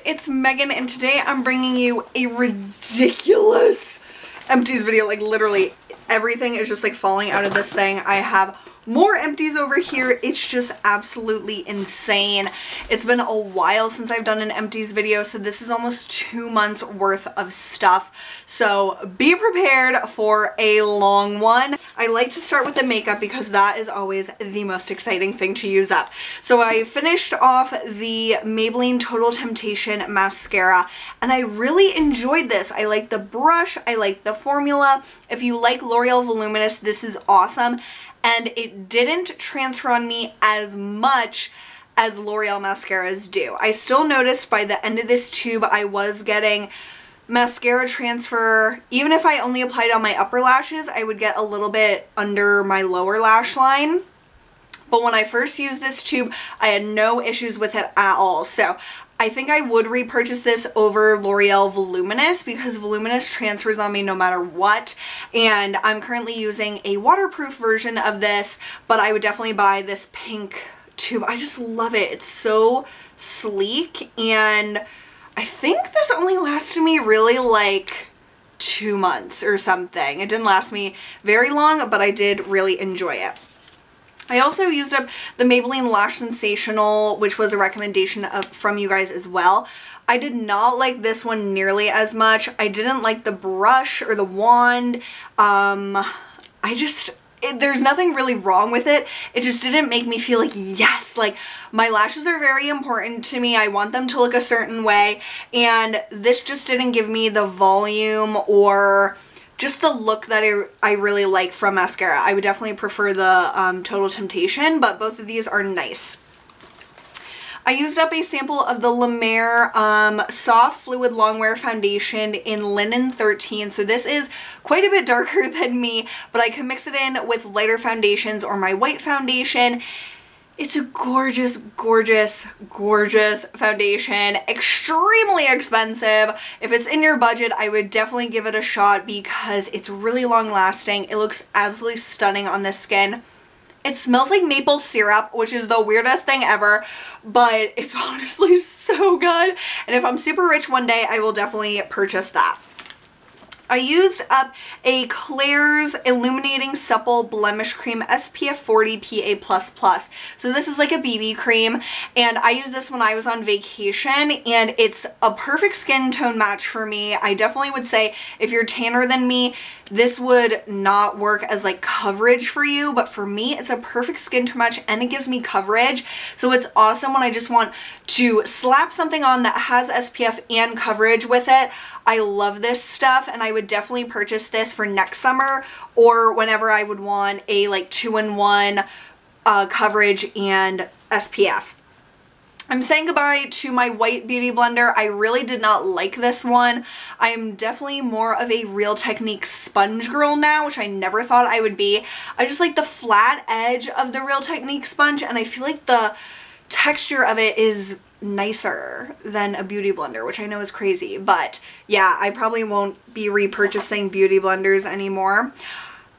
it's Megan and today I'm bringing you a ridiculous empties video. Like literally everything is just like falling out of this thing. I have more empties over here. It's just absolutely insane. It's been a while since I've done an empties video, so this is almost 2 months worth of stuff. So be prepared for a long one. I like to start with the makeup because that is always the most exciting thing to use up. So I finished off the Maybelline Total Temptation mascara and I really enjoyed this. I like the brush, I like the formula. If you like L'Oreal Voluminous, this is awesome. And it didn't transfer on me as much as L'Oreal mascaras do. I still noticed by the end of this tube I was getting mascara transfer. Even if I only applied on my upper lashes, I would get a little bit under my lower lash line. But when I first used this tube, I had no issues with it at all. So I think I would repurchase this over L'Oreal Voluminous because Voluminous transfers on me no matter what. And I'm currently using a waterproof version of this, but I would definitely buy this pink tube. I just love it. It's so sleek, and I think this only lasted me really like 2 months or something. It didn't last me very long, but I did really enjoy it. I also used up the Maybelline Lash Sensational, which was a recommendation from you guys as well. I did not like this one nearly as much. I didn't like the brush or the wand. There's nothing really wrong with it. It just didn't make me feel like, yes, like my lashes are very important to me. I want them to look a certain way. And this just didn't give me the volume or just the look that I really like from mascara. I would definitely prefer the Total Temptation, but both of these are nice. I used up a sample of the La Mer Soft Fluid Longwear Foundation in Linen 13. So this is quite a bit darker than me, but I can mix it in with lighter foundations or my white foundation. It's a gorgeous, gorgeous, gorgeous foundation. Extremely expensive. If it's in your budget, I would definitely give it a shot because it's really long lasting. It looks absolutely stunning on the skin. It smells like maple syrup, which is the weirdest thing ever, but it's honestly so good. And if I'm super rich one day, I will definitely purchase that. I used up a Klairs Illuminating Supple Blemish Cream SPF 40 PA++. So this is like a BB cream, and I used this when I was on vacation, and it's a perfect skin tone match for me. I definitely would say if you're tanner than me, this would not work as like coverage for you, but for me, it's a perfect skin tone match and it gives me coverage. So it's awesome when I just want to slap something on that has SPF and coverage with it. I love this stuff, and I would definitely purchase this for next summer or whenever I would want a like 2-in-1 coverage and SPF. I'm saying goodbye to my white beauty blender. I really did not like this one. I am definitely more of a Real Technique sponge girl now, which I never thought I would be. I just like the flat edge of the Real Technique sponge, and I feel like the texture of it is nicer than a beauty blender, which I know is crazy, but yeah, I probably won't be repurchasing beauty blenders anymore.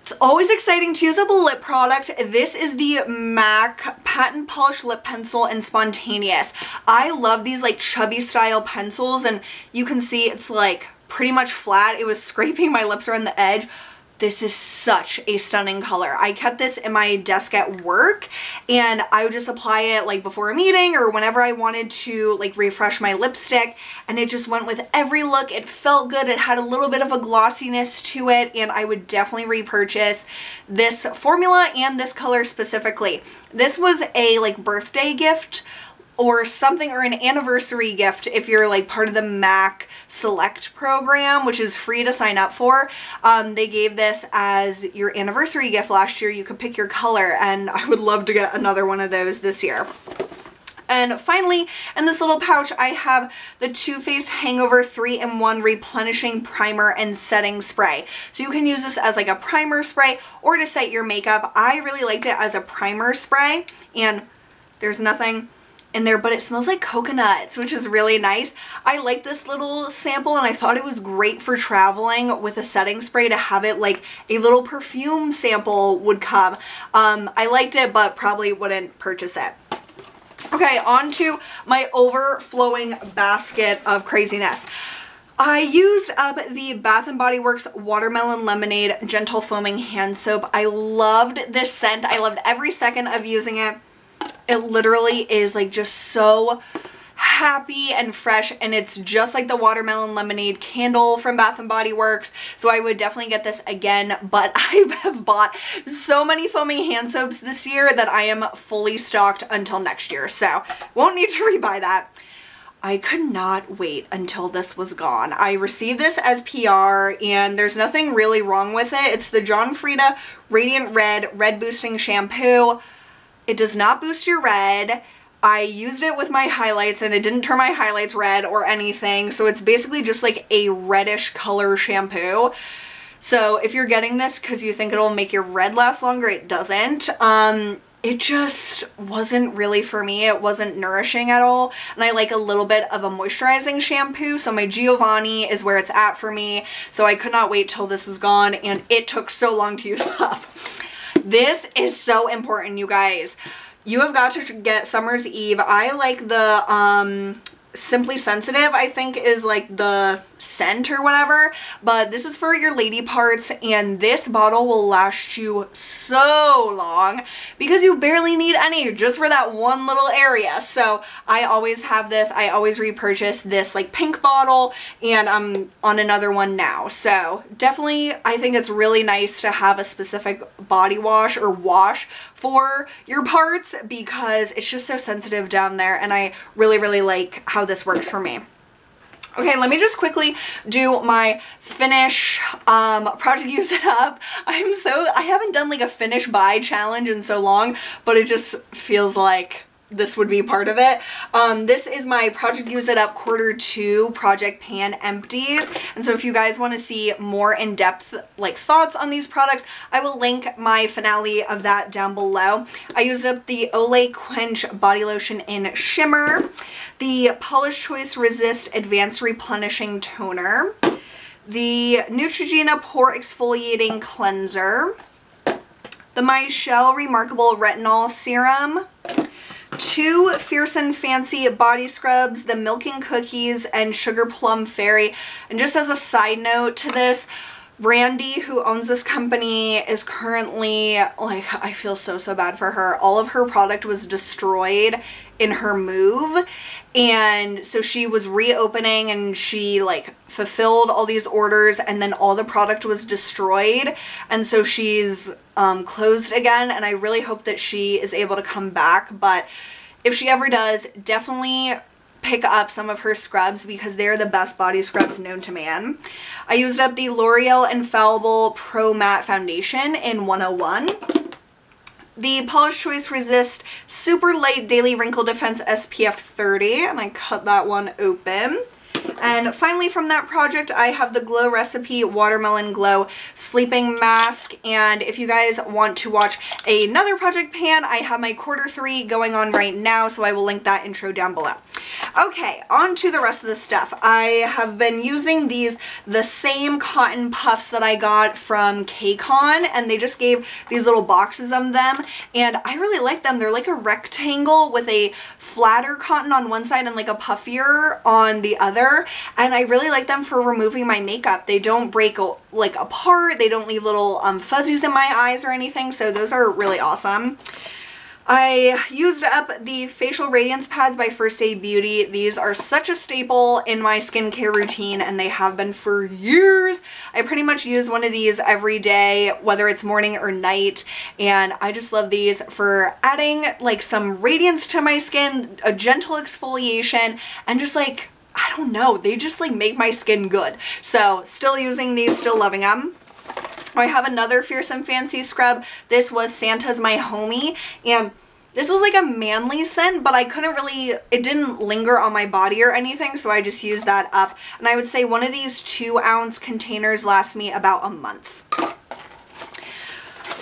It's always exciting to use up a lip product. This is the MAC Patent Polish Lip Pencil in Spontaneous. I love these like chubby style pencils, and you can see it's like pretty much flat. It was scraping my lips around the edge. This is such a stunning color. I kept this in my desk at work, and I would just apply it like before a meeting or whenever I wanted to like refresh my lipstick, and it just went with every look. It felt good. It had a little bit of a glossiness to it, and I would definitely repurchase this formula and this color specifically. This was a like birthday gift or something, or an anniversary gift if you're like part of the MAC Select program, which is free to sign up for. They gave this as your anniversary gift last year. You could pick your color, and I would love to get another one of those this year. And finally, in this little pouch, I have the Too Faced Hangover 3-in-1 Replenishing Primer and Setting Spray. So you can use this as like a primer spray or to set your makeup. I really liked it as a primer spray, and there's nothing in there, but it smells like coconuts, which is really nice. I like this little sample, and I thought it was great for traveling with a setting spray to have it like a little perfume sample would come. I liked it, but probably wouldn't purchase it. Okay, on to my overflowing basket of craziness. I used up the Bath & Body Works Watermelon Lemonade Gentle Foaming Hand Soap. I loved this scent. I loved every second of using it. It literally is like just so happy and fresh, and it's just like the watermelon lemonade candle from Bath & Body Works, so I would definitely get this again. But I have bought so many foaming hand soaps this year that I am fully stocked until next year, so won't need to rebuy that. I could not wait until this was gone. I received this as PR, and there's nothing really wrong with it. It's the John Frieda Radiant Red Boosting Shampoo. It does not boost your red. I used it with my highlights and it didn't turn my highlights red or anything, so it's basically just like a reddish color shampoo. So if you're getting this because you think it'll make your red last longer, it doesn't. It just wasn't really for me. It wasn't nourishing at all, and I like a little bit of a moisturizing shampoo, so my Giovanni is where it's at for me, so I could not wait till this was gone, and it took so long to use up. This is so important, you guys. You have got to get Summer's Eve. I like the Simply Sensitive, I think is like the scent or whatever, but this is for your lady parts, and this bottle will last you so long because you barely need any, just for that one little area. So I always have this. I always repurchase this like pink bottle, and I'm on another one now. So definitely I think it's really nice to have a specific body wash or wash for your parts because it's just so sensitive down there, and I really like how this works for me. Okay, let me just quickly do my finish project use it up. I haven't done like a finish buy challenge in so long, but it just feels like this would be part of it. This is my Project Use It Up Q2 Project Pan Empties, and so if you guys want to see more in-depth like thoughts on these products, I will link my finale of that down below. I used up the Olay Quench Body Lotion in Shimmer, the Polish Choice Resist Advanced Replenishing Toner, the Neutrogena Pore Exfoliating Cleanser, the Michelle Remarkable Retinol Serum, 2 Fierce and Fancy body scrubs, the Milking Cookies and Sugar Plum Fairy. And just as a side note to this, Brandy, who owns this company, is currently, like, I feel so bad for her. All of her product was destroyed in her move, and so she was reopening and she like fulfilled all these orders, and then all the product was destroyed, and so she's closed again, and I really hope that she is able to come back. But if she ever does, definitely pick up some of her scrubs because they're the best body scrubs known to man. I used up the L'Oreal Infallible Pro Matte Foundation in 101. The Polish Choice Resist Super Light Daily Wrinkle Defense SPF 30, and I cut that one open. And finally from that project, I have the Glow Recipe Watermelon Glow Sleeping Mask. And if you guys want to watch another project pan, I have my Q3 going on right now, so I will link that intro down below. Okay, on to the rest of the stuff. I have been using the same cotton puffs that I got from Canon, and they just gave these little boxes of them, and I really like them. They're like a rectangle with a flatter cotton on one side and like a puffier on the other, and I really like them for removing my makeup. They don't break like apart, they don't leave little fuzzies in my eyes or anything, so those are really awesome. I used up the Facial Radiance Pads by First Aid Beauty. These are such a staple in my skincare routine, and they have been for years. I pretty much use one of these every day, whether it's morning or night, and I just love these for adding like some radiance to my skin, a gentle exfoliation, and just like, I don't know, they just like make my skin good. So still using these, still loving them. I have another Fierce and Fancy scrub. This was Santa's My Homie, and this was like a manly scent, but I couldn't really, it didn't linger on my body or anything, so I just used that up. And I would say one of these 2-ounce containers lasts me about a month.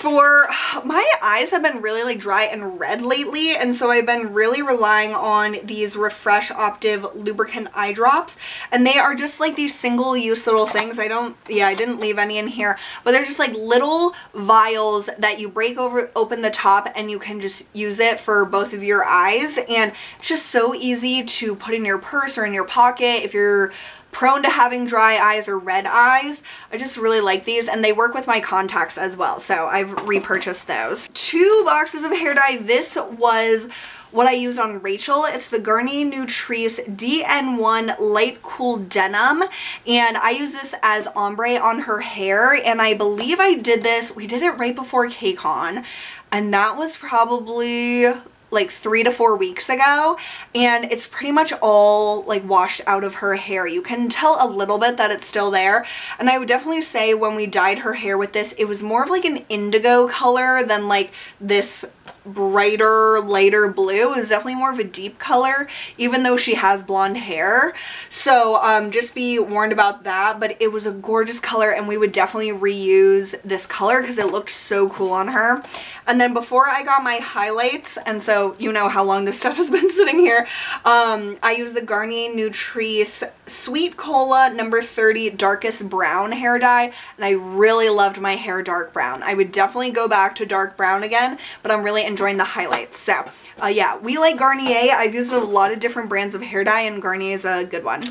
For my eyes have been really like dry and red lately, and so I've been really relying on these Refresh Optive lubricant eye drops, and they are just like these single-use little things. I didn't leave any in here, but they're just like little vials that you break open the top, and you can just use it for both of your eyes, and it's just so easy to put in your purse or in your pocket if you're prone to having dry eyes or red eyes. I just really like these, and they work with my contacts as well, so I've repurchased those. 2 boxes of hair dye. This was what I used on Rachel. It's the Garnier Nutrice DN1 Light Cool Denim, and I use this as ombre on her hair, and I believe we did it right before KCON, and that was probably like 3 to 4 weeks ago, and it's pretty much all like washed out of her hair. You can tell a little bit that it's still there, and I would definitely say when we dyed her hair with this, it was more of like an indigo color than like this brighter, lighter blue. It was definitely more of a deep color, even though she has blonde hair. So just be warned about that, but it was a gorgeous color, and we would definitely reuse this color because it looked so cool on her. And then before I got my highlights, and so you know how long this stuff has been sitting here, I used the Garnier Nutrice Sweet Cola number 30 Darkest Brown hair dye, and I really loved my hair dark brown. I would definitely go back to dark brown again, but I'm really enjoying the highlights. So yeah, we like Garnier. I've used a lot of different brands of hair dye, and Garnier is a good one.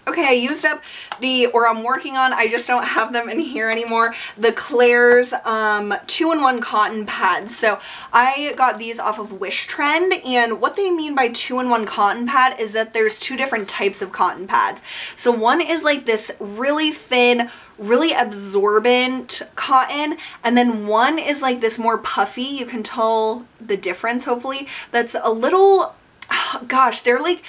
Okay, I used up I'm working on, I just don't have them in here anymore, the Claire's 2-in-1 cotton pads. So I got these off of Wish Trend, and what they mean by 2-in-1 cotton pad is that there's 2 different types of cotton pads. So one is like this really thin, really absorbent cotton, and then one is like this more puffy, you can tell the difference hopefully, that's a little, gosh, they're like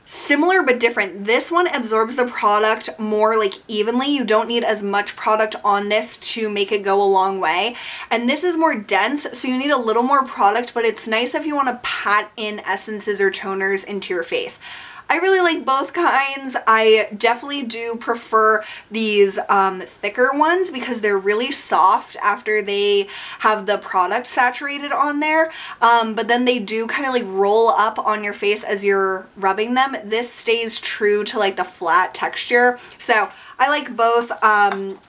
similar but different. This one absorbs the product more like evenly. You don't need as much product on this to make it go a long way. And this is more dense, so you need a little more product, but it's nice if you want to pat in essences or toners into your face. I really like both kinds. I definitely do prefer these thicker ones because they're really soft after they have the product saturated on there, but then they do kind of like roll up on your face as you're rubbing them. This stays true to like the flat texture, so I like both.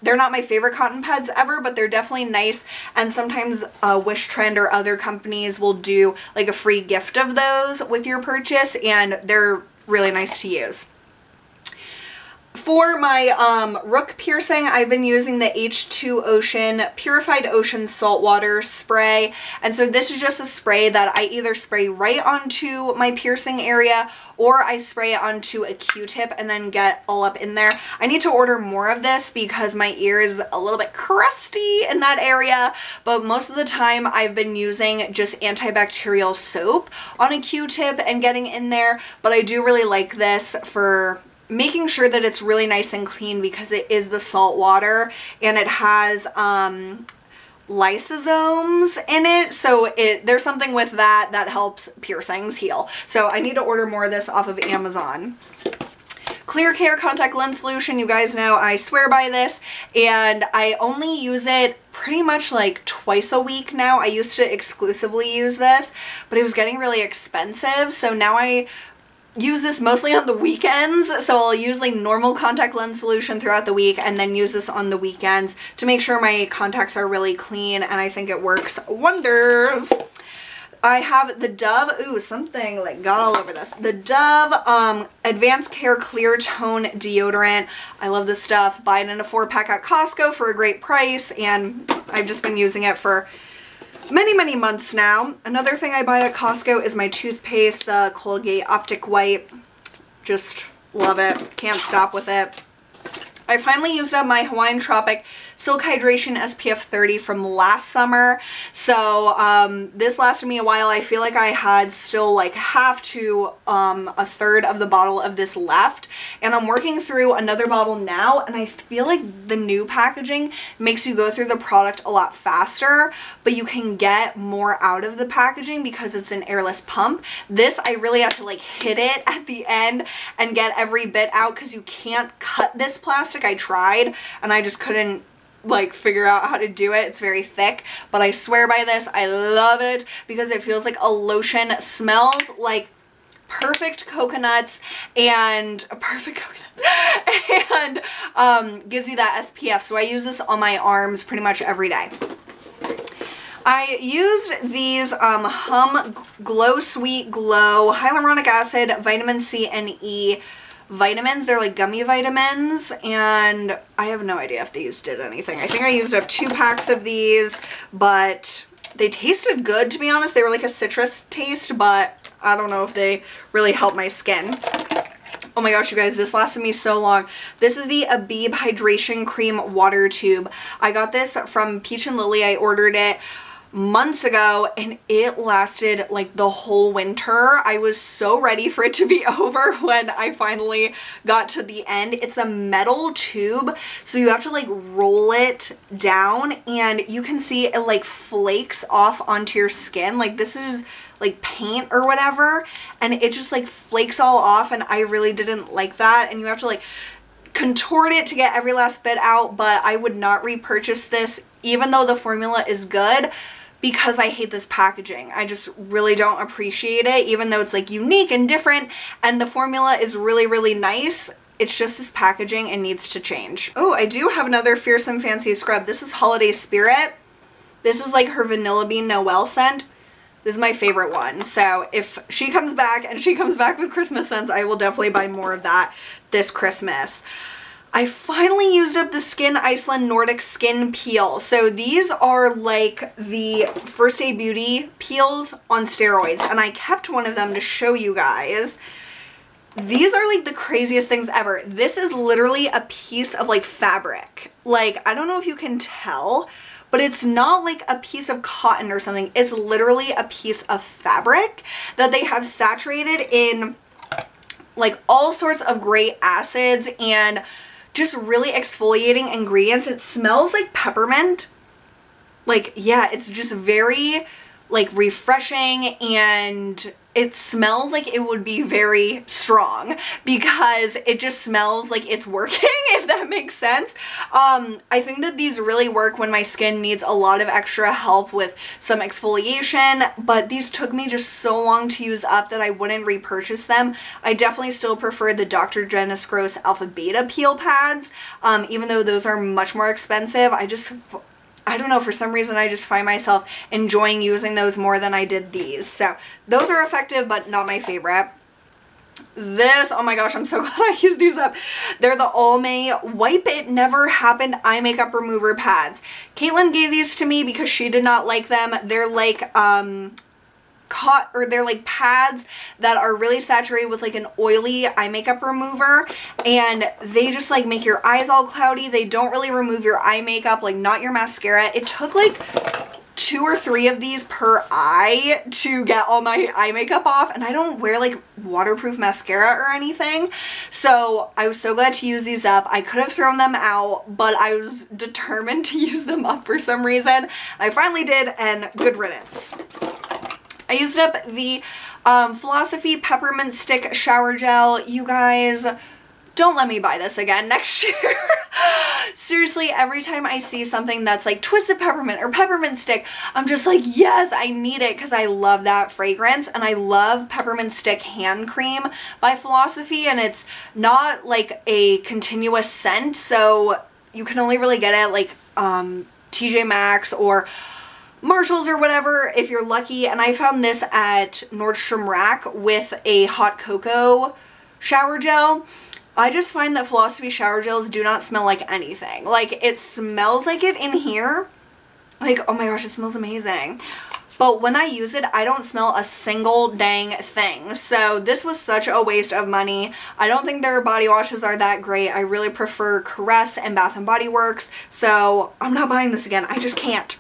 They're not my favorite cotton pads ever, but they're definitely nice, and sometimes Wish Trend or other companies will do like a free gift of those with your purchase, and they're really nice to use. For my rook piercing, I've been using the H2 Ocean Purified Ocean Saltwater Spray, and so this is just a spray that I either spray right onto my piercing area or I spray it onto a Q-tip and then get all up in there. I need to order more of this because my ear is a little bit crusty in that area, but most of the time I've been using just antibacterial soap on a Q-tip and getting in there, but I do really like this for making sure that it's really nice and clean because it is the salt water and it has lysosomes in it, so there's something with that helps piercings heal. So I need to order more of this off of Amazon. Clear Care Contact Lens Solution, you guys know I swear by this, and I only use it pretty much like twice a week now. I used to exclusively use this, but it was getting really expensive, so now I use this mostly on the weekends. So I'll use like normal contact lens solution throughout the week and then use this on the weekends to make sure my contacts are really clean, and I think it works wonders. I have the Dove, ooh, something like got all over this. The Dove Advanced Care Clear Tone Deodorant. I love this stuff. Buy it in a 4-pack at Costco for a great price, and I've just been using it for many months now. Another thing I buy at Costco is my toothpaste, the Colgate Optic White. Just love it. Can't stop with it. I finally used up my Hawaiian Tropic Silk Hydration SPF 30 from last summer. So this lasted me a while. I feel like I had still like half to a third of the bottle of this left. And I'm working through another bottle now, and I feel like the new packaging makes you go through the product a lot faster, but you can get more out of the packaging because it's an airless pump. This, I really have to like hit it at the end and get every bit out because you can't cut this plastic. I tried and I just couldn't like figure out how to do it. It's very thick, but I swear by this. I love it because it feels like a lotion, smells like perfect coconuts and gives you that SPF. So I use this on my arms pretty much every day. I used these Hum Glow Sweet Glow Hyaluronic Acid, Vitamin C and E vitamins. They're like gummy vitamins, and I have no idea if these did anything. I think I used up 2 packs of these, but they tasted good, to be honest. They were like a citrus taste, but I don't know if they really helped my skin. Oh my gosh, you guys, this lasted me so long. This is the Abib Hydration Cream Water Tube. I got this from Peach and Lily. I ordered it months ago and it lasted like the whole winter. I was so ready for it to be over when I finally got to the end. It's a metal tube, so you have to like roll it down and you can see it like flakes off onto your skin. Like this is like paint or whatever, and it just like flakes all off, and I really didn't like that. And you have to like contort it to get every last bit out, but I would not repurchase this even though the formula is good, because I hate this packaging. I just really don't appreciate it, even though it's like unique and different and the formula is really, really nice. It's just this packaging and needs to change. Oh, I do have another Fearsome Fancy scrub. This is Holiday Spirit. This is like her Vanilla Bean Noel scent. This is my favorite one. So if she comes back and she comes back with Christmas scents, I will definitely buy more of that this Christmas. I finally used up the Skin Iceland Nordic Skin Peel. So these are like the First Aid Beauty peels on steroids, and I kept one of them to show you guys. These are like the craziest things ever. This is literally a piece of like fabric. Like, I don't know if you can tell, but it's not like a piece of cotton or something. It's literally a piece of fabric that they have saturated in like all sorts of great acids and just really exfoliating ingredients. It smells like peppermint. Like, yeah, it's just very like refreshing, and it smells like it would be very strong because it just smells like it's working, if that makes sense. I think that these really work when my skin needs a lot of extra help with some exfoliation, but these took me just so long to use up that I wouldn't repurchase them. I definitely still prefer the Dr. Dennis Gross Alpha Beta peel pads, even though those are much more expensive. I don't know, for some reason I just find myself enjoying using those more than I did these. So those are effective, but not my favorite. This, oh my gosh, I'm so glad I used these up. They're the Olay Wipe It Never Happened Eye Makeup Remover Pads. Caitlin gave these to me because she did not like them. They're like, they're like pads that are really saturated with like an oily eye makeup remover, and they just like make your eyes all cloudy. They don't really remove your eye makeup, like not your mascara. It took like 2 or 3 of these per eye to get all my eye makeup off, and I don't wear like waterproof mascara or anything, so I was so glad to use these up. I could have thrown them out, but I was determined to use them up for some reason. I finally did, and good riddance. I used up the Philosophy Peppermint Stick Shower Gel. You guys, don't let me buy this again next year. Seriously, every time I see something that's like Twisted Peppermint or Peppermint Stick, I'm just like, yes, I need it, because I love that fragrance, and I love Peppermint Stick Hand Cream by Philosophy, and it's not like a continuous scent, so you can only really get it at like TJ Maxx or Marshalls or whatever if you're lucky. And I found this at Nordstrom Rack with a hot cocoa shower gel. I just find that Philosophy shower gels do not smell like anything. Like, it smells like it in here. Like, oh my gosh, it smells amazing. But when I use it, I don't smell a single dang thing. So this was such a waste of money. I don't think their body washes are that great. I really prefer Caress and Bath & Body Works. So I'm not buying this again. I just can't.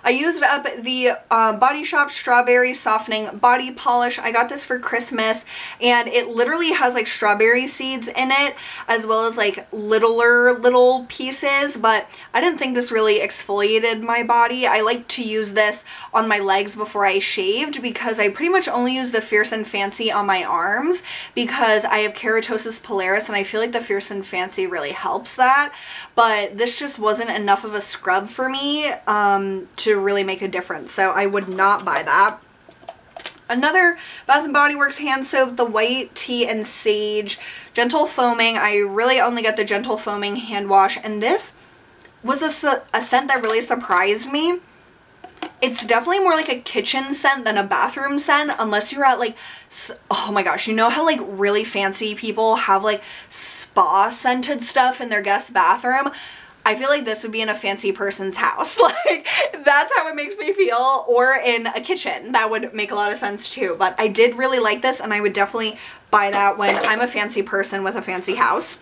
I used up the Body Shop Strawberry Softening Body Polish. I got this for Christmas, and it literally has like strawberry seeds in it, as well as like little pieces, but I didn't think this really exfoliated my body. I like to use this on my legs before I shaved, because I pretty much only use the Fierce and Fancy on my arms because I have keratosis pilaris, and I feel like the Fierce and Fancy really helps that, but this just wasn't enough of a scrub for me to really make a difference, so I would not buy that. Another Bath & Body Works hand soap, the White Tea and Sage Gentle Foaming. I really only got the Gentle Foaming hand wash, and this was a scent that really surprised me. It's definitely more like a kitchen scent than a bathroom scent, unless you're at like, oh my gosh, you know how like really fancy people have like spa scented stuff in their guest bathroom? I feel like this would be in a fancy person's house. Like, that's how it makes me feel. Or in a kitchen. That would make a lot of sense too. But I did really like this, and I would definitely buy that when I'm a fancy person with a fancy house.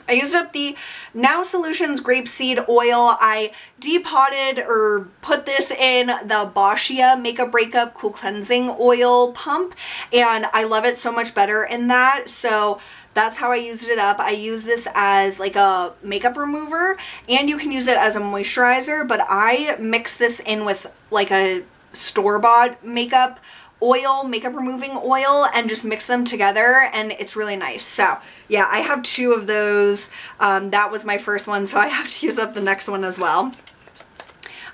I used up the Now Solutions Grapeseed Oil. I depotted or put this in the Bhashya Makeup Breakup Cool Cleansing Oil pump, and I love it so much better in that. So that's how I used it up. I use this as like a makeup remover, and you can use it as a moisturizer, but I mix this in with like a store-bought makeup oil, makeup removing oil, and just mix them together, and it's really nice. So yeah, I have 2 of those. That was my first one, so I have to use up the next one as well.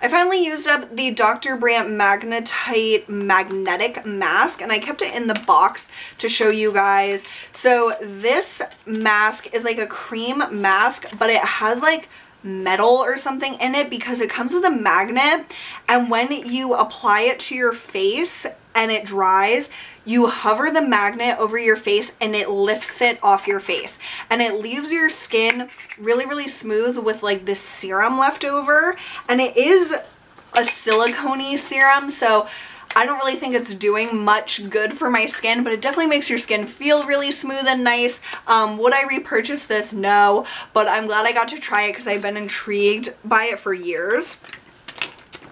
I finally used up the Dr. Brandt Magnetite Magnetic Mask, and I kept it in the box to show you guys. So this mask is like a cream mask, but it has like metal or something in it because it comes with a magnet, and when you apply it to your face and it dries, you hover the magnet over your face and it lifts it off your face, and it leaves your skin really smooth with like this serum left over, and it is a silicone-y serum, so I don't really think it's doing much good for my skin, but it definitely makes your skin feel really smooth and nice. Would I repurchase this? No, but I'm glad I got to try it because I've been intrigued by it for years.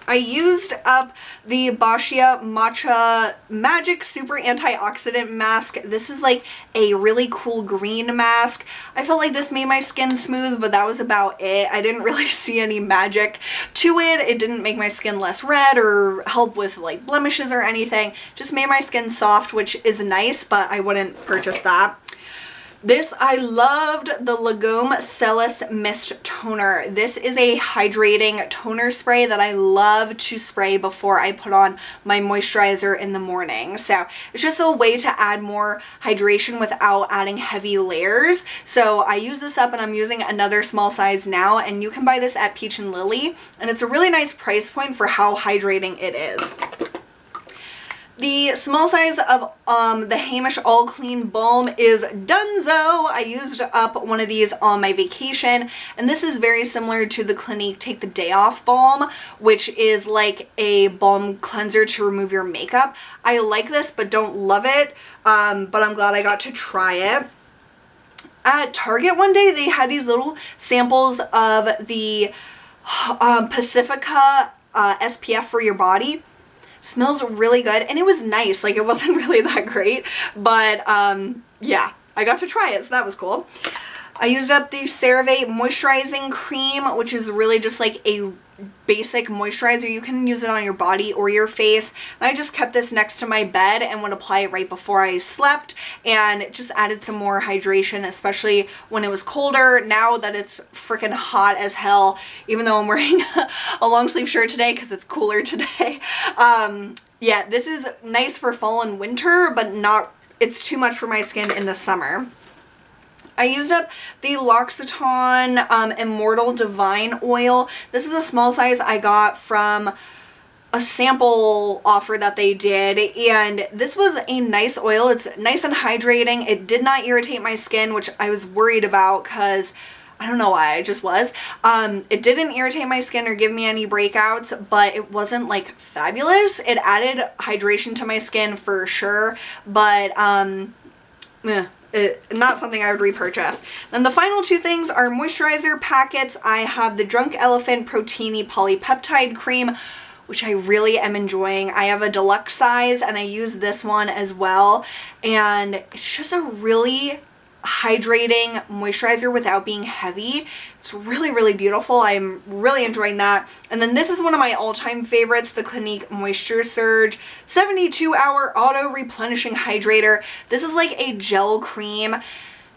I used up the Bhashya Matcha Magic Super Antioxidant Mask. This is like a really cool green mask. I felt like this made my skin smooth, but that was about it. I didn't really see any magic to it. It didn't make my skin less red or help with like blemishes or anything. Just made my skin soft, which is nice, but I wouldn't purchase that. This, I loved the Legumes Celis Mist Toner. This is a hydrating toner spray that I love to spray before I put on my moisturizer in the morning. So it's just a way to add more hydration without adding heavy layers. So I use this up, and I'm using another small size now, and you can buy this at Peach & Lily, and it's a really nice price point for how hydrating it is. The small size of the Hamish All Clean Balm is donezo. I used up one of these on my vacation, and this is very similar to the Clinique Take the Day Off Balm, which is like a balm cleanser to remove your makeup. I like this but don't love it, but I'm glad I got to try it. At Target one day, they had these little samples of the Pacifica SPF for your body. Smells really good, and it was nice. Like, it wasn't really that great, but yeah, I got to try it, so that was cool. I used up the CeraVe Moisturizing Cream, which is really just like a basic moisturizer. You can use it on your body or your face. And I just kept this next to my bed and would apply it right before I slept, and it just added some more hydration, especially when it was colder. Now that it's freaking hot as hell, even though I'm wearing a long sleeve shirt today because it's cooler today. Yeah, this is nice for fall and winter, but not, it's too much for my skin in the summer. I used up the L'Occitane Immortal Divine Oil. This is a small size I got from a sample offer that they did, and this was a nice oil. It's nice and hydrating. It did not irritate my skin, which I was worried about because I don't know why, I just was. It didn't irritate my skin or give me any breakouts, but it wasn't like fabulous. It added hydration to my skin for sure, but not something I would repurchase. Then the final two things are moisturizer packets. I have the Drunk Elephant Proteiny Polypeptide Cream, which I really am enjoying. I have a deluxe size and I use this one as well. And it's just a really hydrating moisturizer without being heavy. It's really, really beautiful. I'm really enjoying that. And then this is one of my all-time favorites, the Clinique Moisture Surge 72-hour auto replenishing hydrator. This is like a gel cream.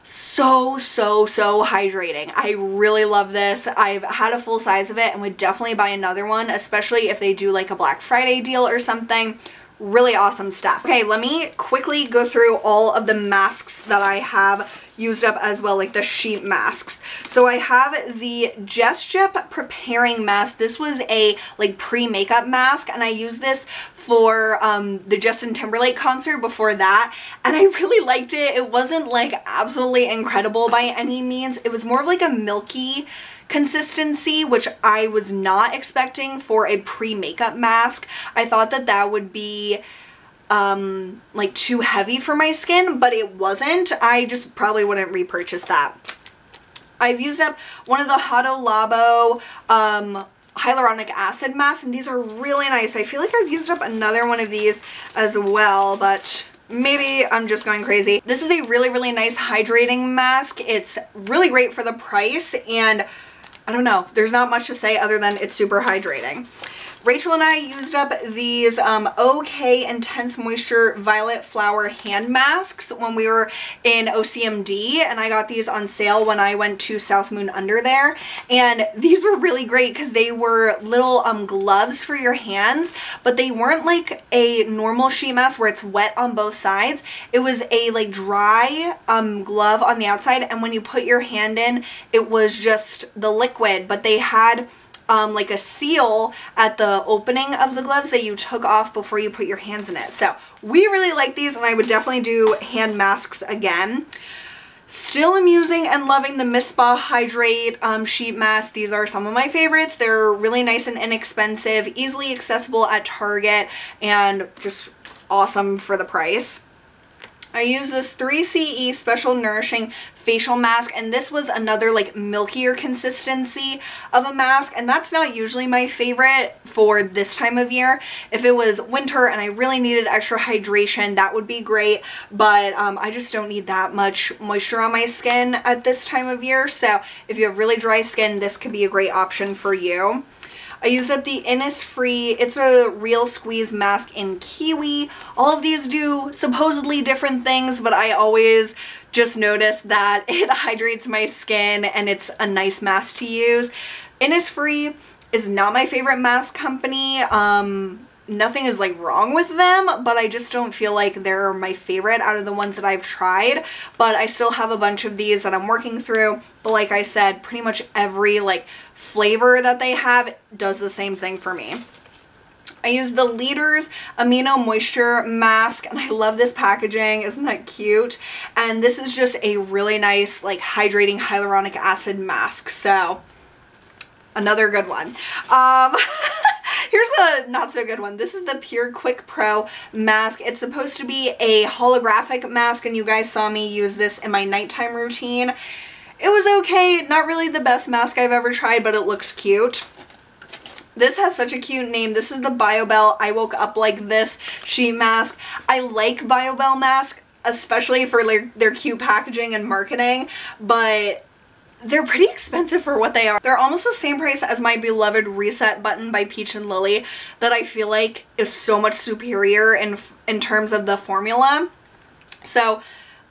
So hydrating. I really love this. I've had a full size of it and would definitely buy another one, especially if they do like a Black Friday deal or something. Really awesome stuff. Okay, let me quickly go through all of the masks that I have used up as well, like the sheet masks. So I have the Just Jip Preparing Mask. This was a like pre-makeup mask and I used this for the Justin Timberlake concert before that, and I really liked it. It wasn't like absolutely incredible by any means. It was more of like a milky consistency, which I was not expecting for a pre-makeup mask. I thought that that would be like too heavy for my skin, but it wasn't. I just probably wouldn't repurchase that. I've used up one of the Hado Labo hyaluronic acid masks, and these are really nice. I feel like I've used up another one of these as well, but maybe I'm just going crazy. This is a really, really nice hydrating mask. It's really great for the price, and I don't know, there's not much to say other than it's super hydrating. Rachel and I used up these OK Intense Moisture Violet Flower hand masks when we were in OCMD, and I got these on sale when I went to South Moon Under there, and these were really great because they were little gloves for your hands, but they weren't like a normal sheet mask where it's wet on both sides. It was a like dry glove on the outside, and when you put your hand in, it was just the liquid, but they had like a seal at the opening of the gloves that you took off before you put your hands in it. So we really like these, and I would definitely do hand masks again. Still am using and loving the Miss Spa Hydrate sheet mask. These are some of my favorites. They're really nice and inexpensive, easily accessible at Target, and just awesome for the price. I use this 3CE Special Nourishing Facial Mask, and this was another like milkier consistency of a mask, and that's not usually my favorite for this time of year. If it was winter and I really needed extra hydration, that would be great, but I just don't need that much moisture on my skin at this time of year, so if you have really dry skin, this could be a great option for you. I used up the Innisfree, it's a real squeeze mask in kiwi. All of these do supposedly different things, but I always just notice that it hydrates my skin and it's a nice mask to use. Innisfree is not my favorite mask company. Nothing is like wrong with them, but I just don't feel like they're my favorite out of the ones that I've tried. But I still have a bunch of these that I'm working through. But like I said, pretty much every like flavor that they have does the same thing for me. I use the Leaders Amino Moisture Mask, and I love this packaging. Isn't that cute? And this is just a really nice like hydrating hyaluronic acid mask. So another good one. Here's a not so good one. This is the Pure Quick Pro mask. It's supposed to be a holographic mask, and you guys saw me use this in my nighttime routine. It was okay, not really the best mask I've ever tried, but it looks cute. This has such a cute name. This is the BioBell I Woke Up Like This sheet mask. I like BioBell masks, especially for their cute packaging and marketing, but they're pretty expensive for what they are. They're almost the same price as my beloved Reset Button by Peach and Lily that I feel like is so much superior in terms of the formula. So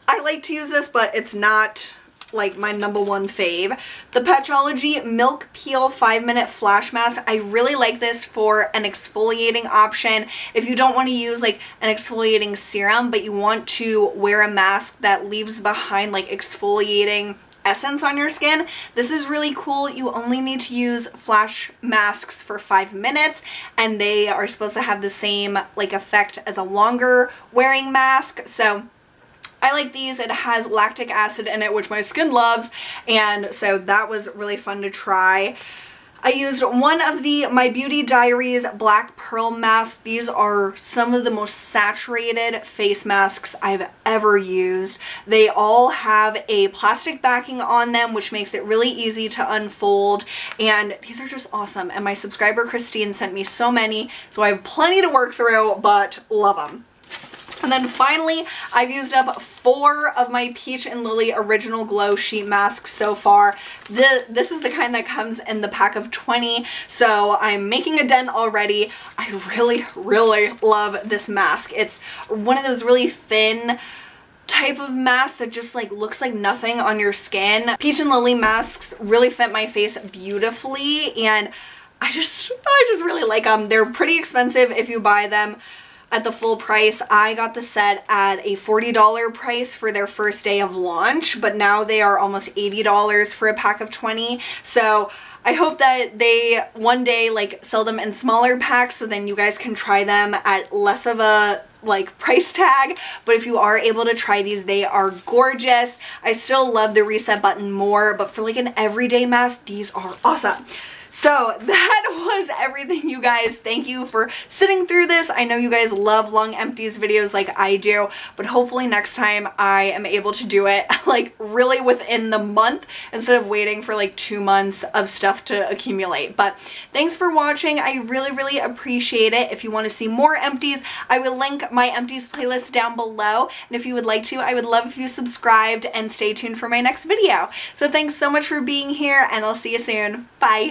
I like to use this, but it's not like my #1 fave. The Petrology Milk Peel 5-Minute Flash Mask. I really like this for an exfoliating option. If you don't want to use like an exfoliating serum, but you want to wear a mask that leaves behind like exfoliating essence on your skin, this is really cool. You only need to use flash masks for 5 minutes, and they are supposed to have the same like effect as a longer wearing mask. So I like these. It has lactic acid in it, which my skin loves, and so that was really fun to try. I used one of the My Beauty Diaries Black Pearl masks. These are some of the most saturated face masks I've ever used. They all have a plastic backing on them, which makes it really easy to unfold, and these are just awesome. And my subscriber Christine sent me so many, so I have plenty to work through, but love them. And then finally, I've used up 4 of my Peach and Lily Original Glow Sheet Masks so far. This is the kind that comes in the pack of 20, so I'm making a dent already. I really, really love this mask. It's one of those really thin type of mask that just like looks like nothing on your skin. Peach and Lily masks really fit my face beautifully, and I just really like them. They're pretty expensive if you buy them at the full price. I got the set at a $40 price for their first day of launch, but now they are almost $80 for a pack of 20. So I hope that they one day like sell them in smaller packs, so then you guys can try them at less of a like price tag. But if you are able to try these, they are gorgeous. I still love the reset button more, but for like an everyday mask, these are awesome. So that was everything, you guys. Thank you for sitting through this. I know you guys love long empties videos like I do, but hopefully next time I am able to do it like really within the month instead of waiting for like 2 months of stuff to accumulate. But thanks for watching. I really, really appreciate it. If you want to see more empties, I will link my empties playlist down below. And if you would like to, I would love if you subscribed and stay tuned for my next video. So thanks so much for being here, and I'll see you soon. Bye.